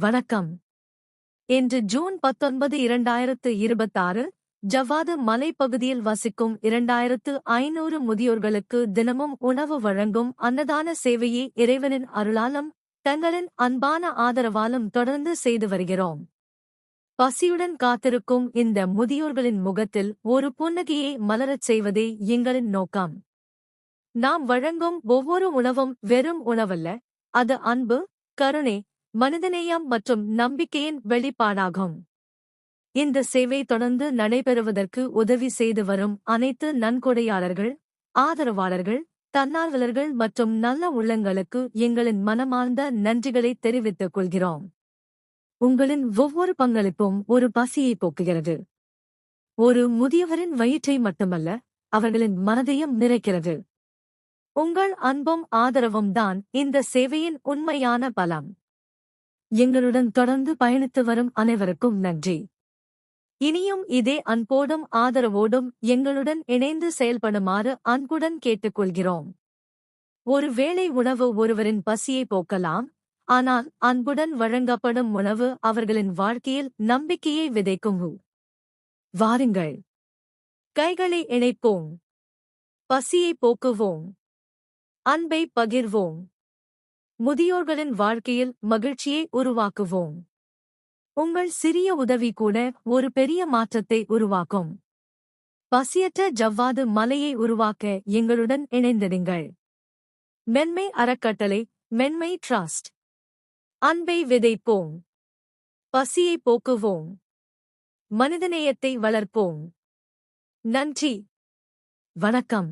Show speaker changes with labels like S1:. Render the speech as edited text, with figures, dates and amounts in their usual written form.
S1: வணக்கம். இன்று ஜூன் 19, 2026. ஜவ்வாது மலைப்பகுதியில் வசிக்கும் 2500 முதியோர்களுக்கு தினமும் உணவு வழங்கும் அன்னதான சேவையை இறைவனின் அருளாலும் தங்களின் அன்பான ஆதரவாலும் தொடர்ந்து செய்து வருகிறோம். பசியுடன் காத்திருக்கும் இந்த முதியோர்களின் முகத்தில் ஒரு புன்னகையை மலரச் செய்வதே எங்களின் நோக்கம். நாம் வழங்கும் ஒவ்வொரு உணவும் வெறும் உணவல்ல, அது அன்பு, கருணை, மனிதநேயம் மற்றும் நம்பிக்கையின் வெளிப்பாடாகும். இந்த சேவை தொடர்ந்து நடைபெறுவதற்கு உதவி செய்து வரும் அனைத்து நன்கொடையாளர்கள், ஆதரவாளர்கள், தன்னார்வலர்கள் மற்றும் நல்ல உள்ளங்களுக்கு எங்களின் மனமார்ந்த நன்றிகளை தெரிவித்துக் கொள்கிறோம். உங்களின் ஒவ்வொரு பங்களிப்பும் ஒரு பசியை போக்குகிறது. ஒரு முதியவரின் வயிற்றை மட்டுமல்ல, அவர்களின் மனதையும் நிறைக்கிறது. உங்கள் அன்பும் ஆதரவும் தான் இந்த சேவையின் உண்மையான பலம். எங்களுடன் தொடர்ந்து பயணித்து வரும் அனைவருக்கும் நன்றி. இனியும் இதே அன்போடும் ஆதரவோடும் எங்களுடன் இணைந்து செயல்படுமாறு அன்புடன் கேட்டுக்கொள்கிறோம். ஒரு வேளை உணவு ஒருவரின் பசியை போக்கலாம், ஆனால் அன்புடன் வழங்கப்படும் உணவு அவர்களின் வாழ்க்கையில் நம்பிக்கையை விதைக்கும். வாருங்கள், கைகளை இணைப்போம், பசியை போக்குவோம், அன்பை பகிர்வோம், முதியோர்களின் வாழ்க்கையில் மகிழ்ச்சியை உருவாக்குவோம். உங்கள் சிறிய உதவி கூட ஒரு பெரிய மாற்றத்தை உருவாக்கும். பசியற்ற ஜவ்வாது மலையை உருவாக்க எங்களுடன் இணைந்திடுங்கள். மென்மை அறக்கட்டளை, மென்மை ட்ரஸ்ட். அன்பை விதைப்போம், பசியை போக்குவோம், மனிதநேயத்தை வளர்ப்போம். நன்றி. வணக்கம்.